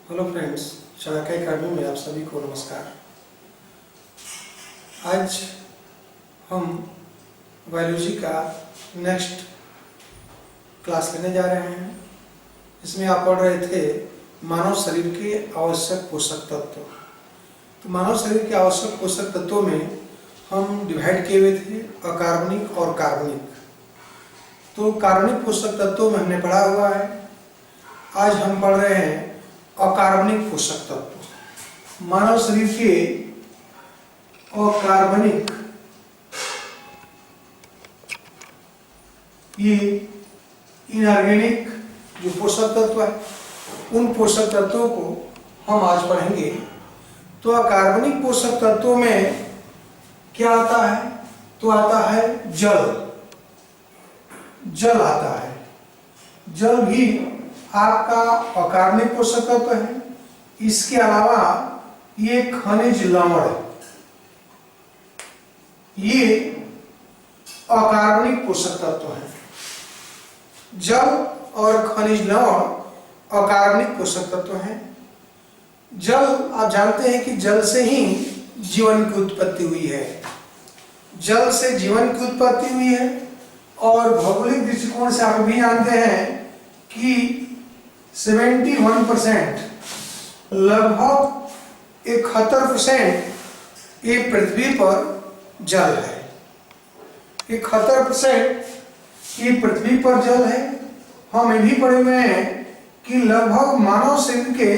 Hello friends, Chanakya अकादमी में आप सभी को नमस्कार। आज हम बायोलॉजी का नेक्स्ट क्लास लेने जा रहे हैं। इसमें आप पढ़ रहे थे मानव शरीर के आवश्यक पोषक तत्व। तो मानव शरीर के आवश्यक पोषक तत्वों में हम डिवाइड किए हुए थे अकार्बनिक और कार्बनिक। तो कार्बनिक पोषक तत्वों में हमने पढ़ा हुआ है। आज हम पढ़ रहे हैं अकार्बनिक पोषक तत्व। मानव शरीर के अकार्बनिक ये इनऑर्गेनिक जो पोषक तत्व है, उन पोषक तत्वों को हम आज पढ़ेंगे। तो अकार्बनिक पोषक तत्वों में क्या आता है? तो आता है जल। जल आता है। जल भी आपका अकार्बनिक पोषक तत्व है। इसके अलावा ये खनिज लवण, ये अकार्बनिक पोषक तत्व है। जल और खनिज लवण अकार्बनिक पोषक तत्व है। जल आप जानते हैं कि जल से ही जीवन की उत्पत्ति हुई है। जल से जीवन की उत्पत्ति हुई है। और भौगोलिक दृष्टिकोण से आप भी जानते हैं कि 71% लगभग 71% ये पृथ्वी पर जल है। 71% ये पृथ्वी पर जल है। हम ये भी पढ़े हुए हैं कि लगभग मानव शरीर के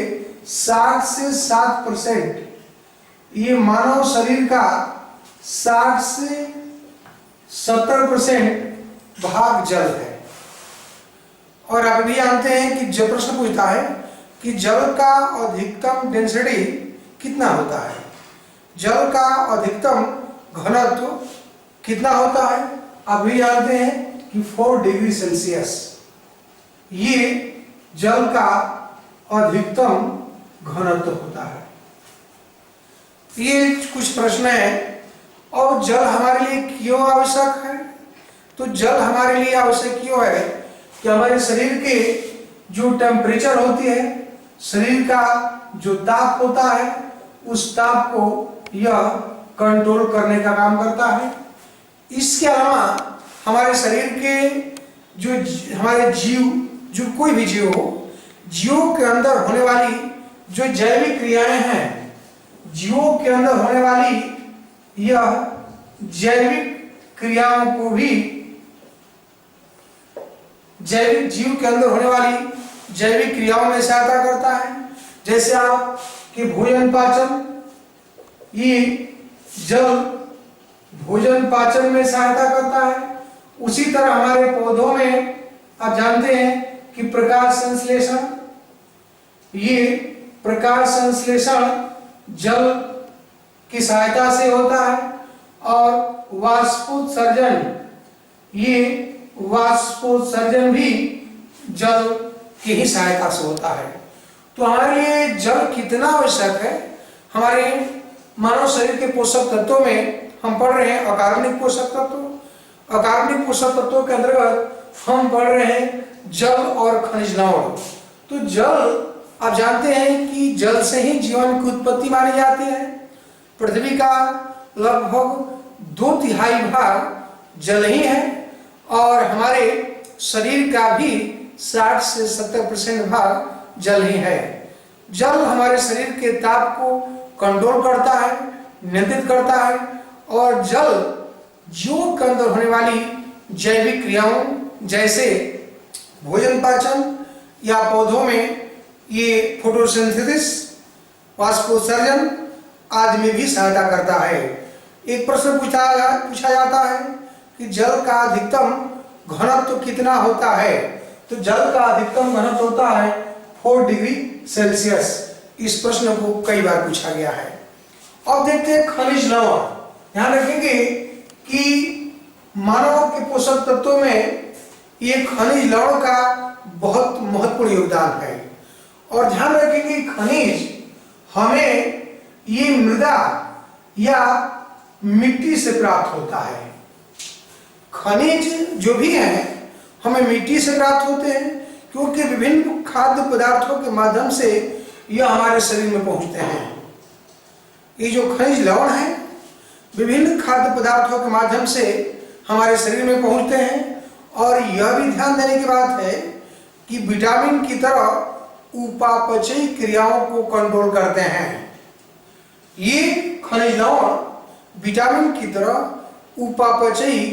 60 से 7% ये मानव शरीर का 60 से 70% भाग जल है। और आप भी जानते हैं कि जब प्रश्न पूछता है कि जल का अधिकतम डेंसिटी कितना होता है, जल का अधिकतम घनत्व कितना होता है, आप भी जानते हैं कि 4 डिग्री सेल्सियस ये जल का अधिकतम घनत्व होता है। ये कुछ प्रश्न है। और जल हमारे लिए क्यों आवश्यक है? तो जल हमारे लिए आवश्यक क्यों है कि हमारे शरीर के जो टेम्परेचर होती है, शरीर का जो ताप होता है, उस ताप को यह कंट्रोल करने का काम करता है। इसके अलावा हमारे शरीर के जो हमारे जीव, जो कोई भी जीव हो, जीवों के अंदर होने वाली जो जैविक क्रियाएं हैं, जीवों के अंदर होने वाली यह जैविक क्रियाओं को भी, जैविक जीव के अंदर होने वाली जैविक क्रियाओं में सहायता करता है। जैसे आपके भोजन पाचन, ये जल भोजन पाचन में सहायता करता है। उसी तरह हमारे पौधों में आप जानते हैं कि प्रकाश संश्लेषण, ये प्रकाश संश्लेषण जल की सहायता से होता है। और वाष्पोत्सर्जन, ये वाष्पोत्सर्जन भी जल की ही सहायता से होता है। तो हमारे लिए जल कितना आवश्यक है? हमारे मानव शरीर के पोषक तत्वों में हम पढ़ रहे हैं अकार्बनिक पोषक तत्व। अकार्बनिक पोषक तत्वों के अंतर्गत हम पढ़ रहे हैं जल और खनिज लवण। तो जल आप जानते हैं कि जल से ही जीवन की उत्पत्ति मानी जाती है। पृथ्वी का लगभग 2/3 भाग जल ही है। और हमारे शरीर का भी 60 से 70% भाग जल ही है। जल हमारे शरीर के ताप को कंट्रोल करता है, नियंत्रित करता है। और जल जीवों के अंदर होने वाली जैविक क्रियाओं, जैसे भोजन पाचन या पौधों में ये फोटोसिंथेसिस, वाष्पोत्सर्जन आदि में भी सहायता करता है। एक प्रश्न पूछा जाता है कि जल का अधिकतम घनत्व कितना होता है? तो जल का अधिकतम घनत्व होता है 4 डिग्री सेल्सियस। इस प्रश्न को कई बार पूछा गया है। अब देखते हैं खनिज लवण। ध्यान रखेंगे कि मानव के पोषक तत्वों में ये खनिज लवण का बहुत महत्वपूर्ण योगदान है। और ध्यान रखेंगे खनिज हमें ये मृदा या मिट्टी से प्राप्त होता है। खनिज जो भी है हमें मिट्टी से प्राप्त होते हैं, क्योंकि विभिन्न खाद्य पदार्थों के माध्यम से यह हमारे शरीर में पहुंचते हैं। ये जो खनिज लवण है विभिन्न खाद्य पदार्थों के माध्यम से हमारे शरीर में पहुंचते हैं। और यह भी ध्यान देने की बात है कि विटामिन की तरह उपापचयी क्रियाओं को कंट्रोल करते हैं। ये खनिज लवण विटामिन की तरह उपापचयी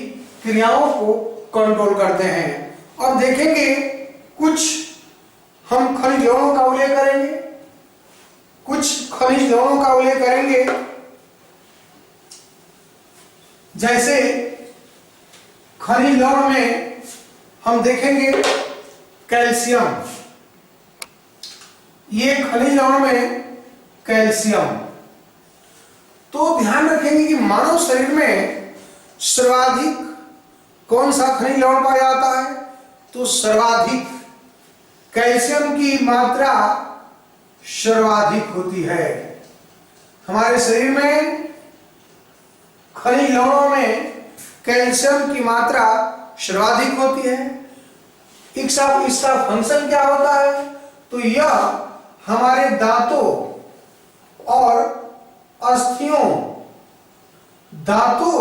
क्रियाओं को कंट्रोल करते हैं। और देखेंगे कुछ हम खनिज लवणों का उल्लेख करेंगे, कुछ खनिज लवणों का उल्लेख करेंगे। जैसे खनिज लवण में हम देखेंगे कैल्शियम। ये खनिज लवण में कैल्शियम। तो ध्यान रखेंगे कि मानव शरीर में सर्वाधिक कौन सा खनिज लवण पाया जाता है? तो सर्वाधिक कैल्शियम की मात्रा सर्वाधिक होती है। हमारे शरीर में खनिज लवणों में कैल्शियम की मात्रा सर्वाधिक होती है। इसका फंक्शन क्या होता है? तो यह हमारे दांतों और अस्थियों, दांतों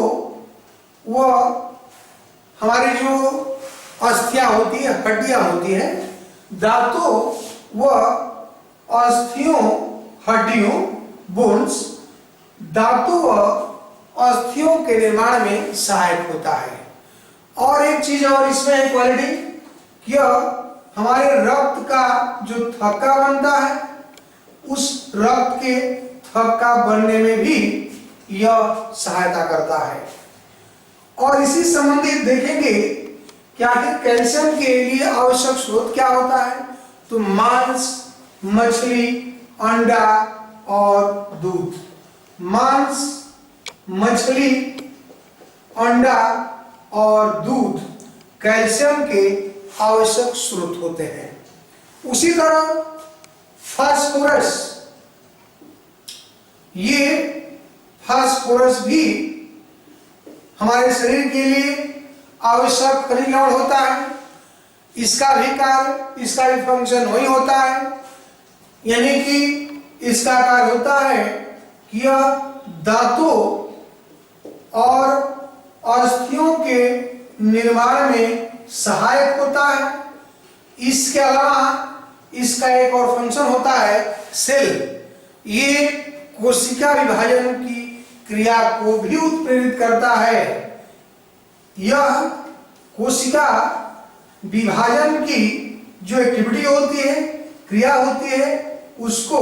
व हमारी जो अस्थियां होती है, हड्डियां होती है, दांतों व अस्थियों, हड्डियों, बोन्स, दांतों व अस्थियों के निर्माण में सहायक होता है। और एक चीज और इसमें है क्वालिटी, यह हमारे रक्त का जो थक्का बनता है, उस रक्त के थक्का बनने में भी यह सहायता करता है। और इसी संबंधित देखेंगे कि आखिर कैल्शियम के लिए आवश्यक स्रोत क्या होता है? तो मांस, मछली, अंडा और दूध। मांस, मछली, अंडा और दूध कैल्शियम के आवश्यक स्रोत होते हैं। उसी तरह फास्फोरस, ये फास्फोरस भी हमारे शरीर के लिए आवश्यक खनिज लवण होता है। इसका भी कार्य, इसका भी फंक्शन वही होता है, यानी कि इसका कार्य होता है कि यह दांतों और अस्थियों के निर्माण में सहायक होता है। इसके अलावा इसका एक और फंक्शन होता है सेल। ये कोशिका विभाजन की क्रिया को भी उत्प्रेरित करता है। यह कोशिका विभाजन की जो एक्टिविटी होती है, क्रिया होती है, उसको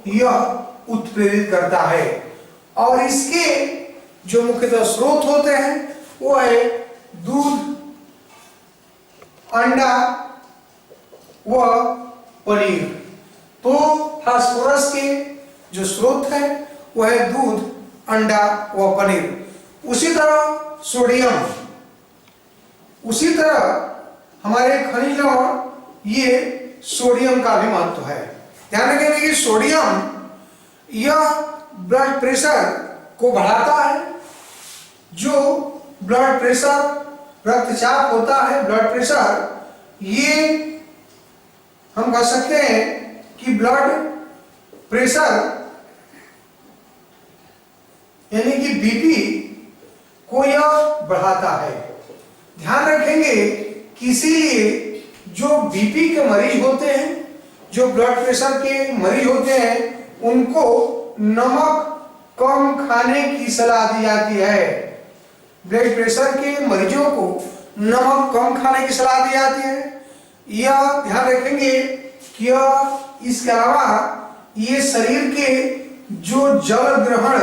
यह उत्प्रेरित करता है। और इसके जो मुख्यतः स्रोत होते हैं वो है दूध, अंडा व पनीर। तो फास्फोरस के जो स्रोत है वो है दूध, अंडा व पनीर। उसी तरह सोडियम, उसी तरह हमारे खनिज लवण, ये सोडियम का भी महत्व है। ध्यान रखेंगे कि सोडियम यह ब्लड प्रेशर को बढ़ाता है। जो ब्लड प्रेशर, रक्तचाप होता है, ब्लड प्रेशर, ये हम कह सकते हैं कि ब्लड प्रेशर यानी कि बीपी को यह बढ़ाता है। ध्यान रखेंगे कि इसीलिए जो बीपी के मरीज होते हैं, जो ब्लड प्रेशर के मरीज होते हैं, उनको नमक कम खाने की सलाह दी जाती है। ब्लड प्रेशर के मरीजों को नमक कम खाने की सलाह दी जाती है। यह ध्यान रखेंगे कि इसके अलावा ये शरीर के जो जल ग्रहण,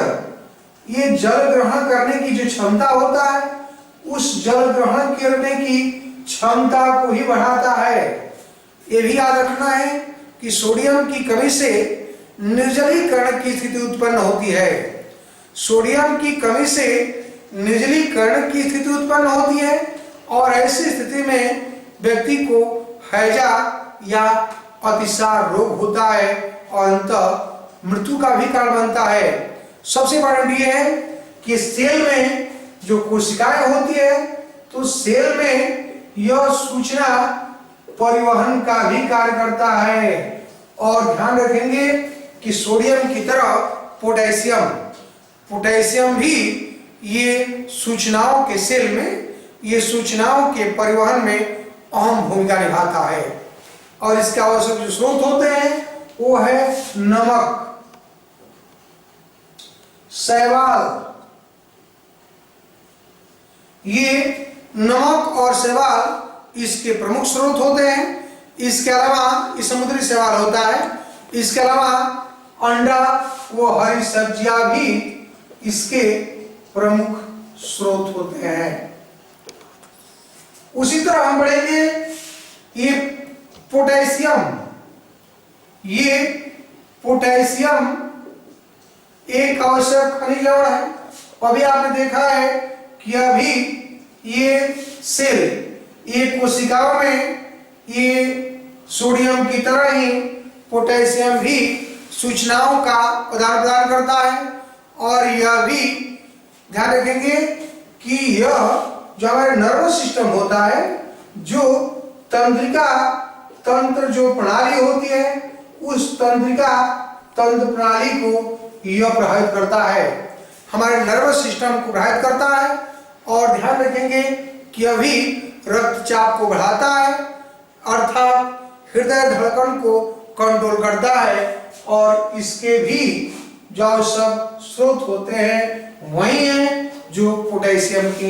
ये जल ग्रहण करने की जो क्षमता होता है, उस जल ग्रहण करने की क्षमता को ही बढ़ाता है। ये भी याद रखना है कि सोडियम की कमी से निर्जलीकरण की स्थिति उत्पन्न होती है। सोडियम की कमी से निर्जलीकरण की स्थिति उत्पन्न होती है और ऐसी स्थिति में व्यक्ति को हैजा या अतिसार रोग होता है और अंततः मृत्यु का भी कारण बनता है। सबसे बड़ा ये है कि सेल में जो कोशिकाएं होती है, तो सेल में यह सूचना परिवहन का भी कार्य करता है और ध्यान रखेंगे कि सोडियम की तरह पोटेशियम भी ये सूचनाओं के सेल में, ये सूचनाओं के परिवहन में अहम भूमिका निभाता है। और इसके आवश्यक जो स्रोत होते हैं वो है नमक, शैवाल। ये नमक और शैवाल इसके प्रमुख स्रोत होते हैं। इसके अलावा ये समुद्री शैवाल होता है। इसके अलावा अंडा व हरी सब्जियां भी इसके प्रमुख स्रोत होते हैं। उसी तरह हम बढ़ेंगे, ये पोटेशियम एक आवश्यक खनिज लवण है। अभी आपने देखा है कि अभी ये सेल, ये कोशिकाओं में ये सोडियम की तरह ही पोटेशियम भी सूचनाओं का आदान प्रदान करता है। और यह भी ध्यान रखेंगे कि यह जो हमारे नर्वस सिस्टम होता है, जो तंत्र जो प्रणाली होती है, उस तंत्र प्रणाली को यह प्रभावित करता है, हमारे नर्वस सिस्टम को प्रभावित करता है। और ध्यान रखेंगे कि अभी रक्तचाप को बढ़ाता है, अर्थात हृदय धड़कन को कंट्रोल करता है। और इसके भी जो सब स्रोत होते हैं वही हैं जो पोटेशियम के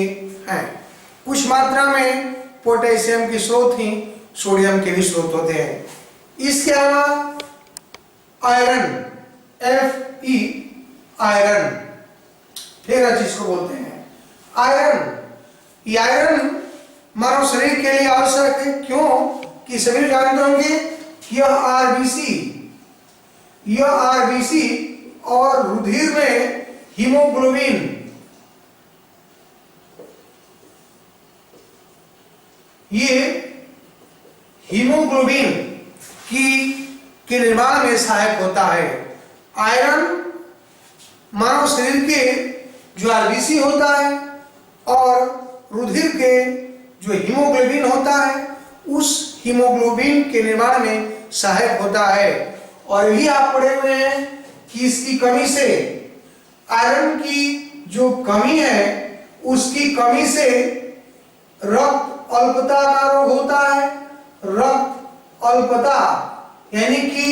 हैं। कुछ मात्रा में पोटेशियम के स्रोत ही सोडियम के भी स्रोत होते हैं। इसके अलावा आयरन, Fe, आयरन, फिर चीज को बोलते हैं आयरन। ये आयरन मानव शरीर के लिए आवश्यक है। क्यों? कि सभी जानते होंगे कि यह आरबीसी और रुधिर में हीमोग्लोबिन, ये हीमोग्लोबिन के निर्माण में सहायक होता है। आयरन मानव शरीर के जो आरबीसी होता है और रुधिर के जो हीमोग्लोबिन होता है, उस हीमोग्लोबिन के निर्माण में सहायक होता है। और यही आप पढ़े हुए हैं कि इसकी कमी से, आयरन की जो कमी है, उसकी कमी से रक्त अल्पता का रोग होता है। रक्त अल्पता यानी कि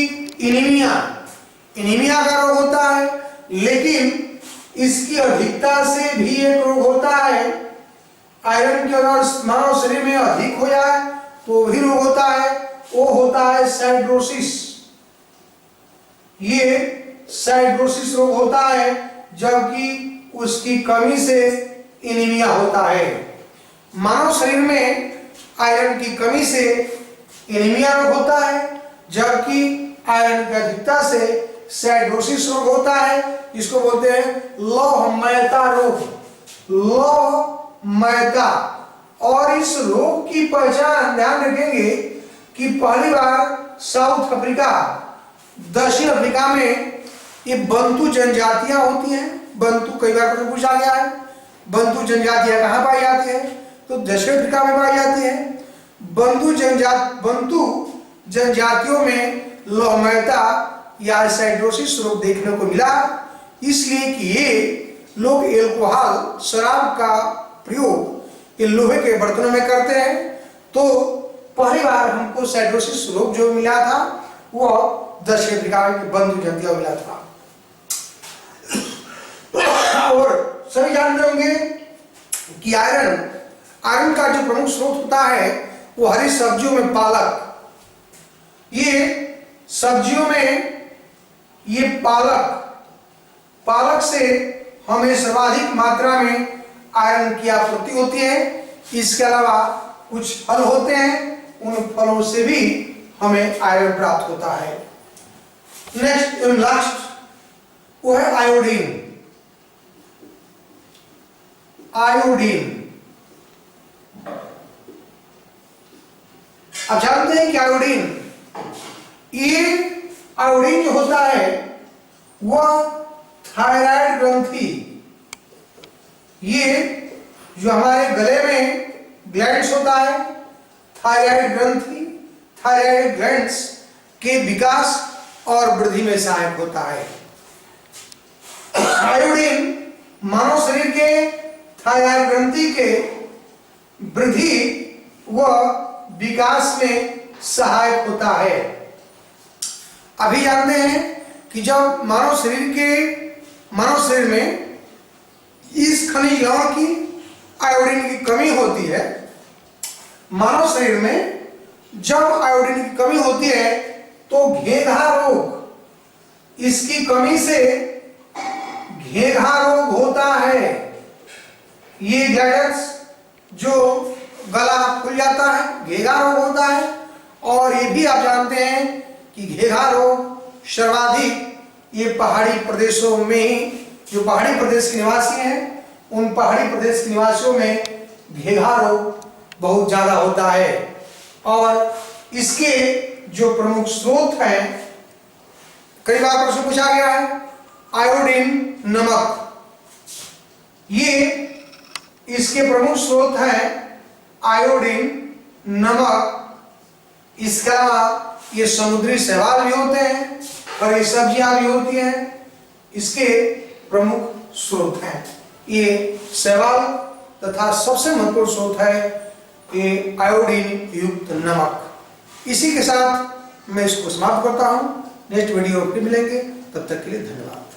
एनीमिया का रोग होता है। लेकिन इसकी अधिकता से भी एक रोग होता है। आयरन की अगर मानव शरीर में अधिक हो जाए तो भी रोग होता है, वो होता है साइड्रोसिस। ये साइड्रोसिस रोग होता है, जबकि उसकी कमी से एनीमिया होता है। मानव शरीर में आयरन की कमी से एनीमिया रोग होता है, जबकि आयरन की अधिकता से साइड्रोसिस रोग होता है। इसको बोलते हैं लौहमयता रोग, लौहमयता। और इस रोग की पहचान ध्यान रखेंगे कि पहली बार साउथ अफ्रीका, दक्षिण अफ्रीका में ये बंतु जनजातियां होती हैं। बंतु कई बार पूछा गया है, बंतु जनजातियां कहाँ पाई जाती है? तो दक्षिण अफ्रीका में पाई जाती है। बंतु जनजातियों में लौहमयता या साइड्रोसिस रोग देखने को मिला, इसलिए कि ये लोग एल्कोहल, शराब का प्रयोग ये लोहे के बर्तनों में करते हैं। तो पहली बार हमको साइड्रोसिस रोग जो मिला था वो दक्षिण अफ्रीका में बंतु जनजातियों मिला था। और सभी जानते होंगे कि आयरन का जो प्रमुख स्रोत होता है वो हरी सब्जियों में पालक। ये सब्जियों में ये पालक से हमें सर्वाधिक मात्रा में आयरन की आपूर्ति होती है। इसके अलावा कुछ फल होते हैं, उन फलों से भी हमें आयरन प्राप्त होता है। लास्ट वो है आयोडीन। आप जानते हैं कि आयोडीन जो होता है वह थायराइड ग्रंथि, ये जो हमारे गले में ग्लैंड्स होता है, थायराइड ग्रंथि, थायराइड ग्लैंड्स के विकास और वृद्धि में सहायक होता है। आयोडीन मानव शरीर के थायराइड ग्रंथि के वृद्धि व विकास में सहायक होता है। अभी जानते हैं कि जब मानव शरीर में इस खनिज लवण की आयोडीन की कमी होती है, मानव शरीर में जब आयोडीन की कमी होती है तो घेघा रोग, इसकी कमी से घेघा रोग होता है। ये गैस जो गला खुल जाता है, घेघा रोग होता है। और ये भी आप जानते हैं कि घेघा रोग सर्वाधिक ये पहाड़ी प्रदेशों में, जो पहाड़ी प्रदेश के निवासी हैं, उन पहाड़ी प्रदेश के निवासियों में घेघा रोग बहुत ज्यादा होता है। और इसके जो प्रमुख स्रोत हैं, कई बार प्रश्न पूछा गया है, आयोडीन नमक, ये इसके प्रमुख स्रोत हैं आयोडीन नमक। इसके अलावा ये समुद्री शैवाल भी होते हैं और ये सब्जियां भी होती हैं, इसके प्रमुख स्रोत हैं। ये शैवाल तथा सबसे महत्वपूर्ण स्रोत है ये आयोडीन युक्त नमक। इसी के साथ मैं इसको समाप्त करता हूं। नेक्स्ट वीडियो फिर मिलेंगे, तब तक के लिए धन्यवाद।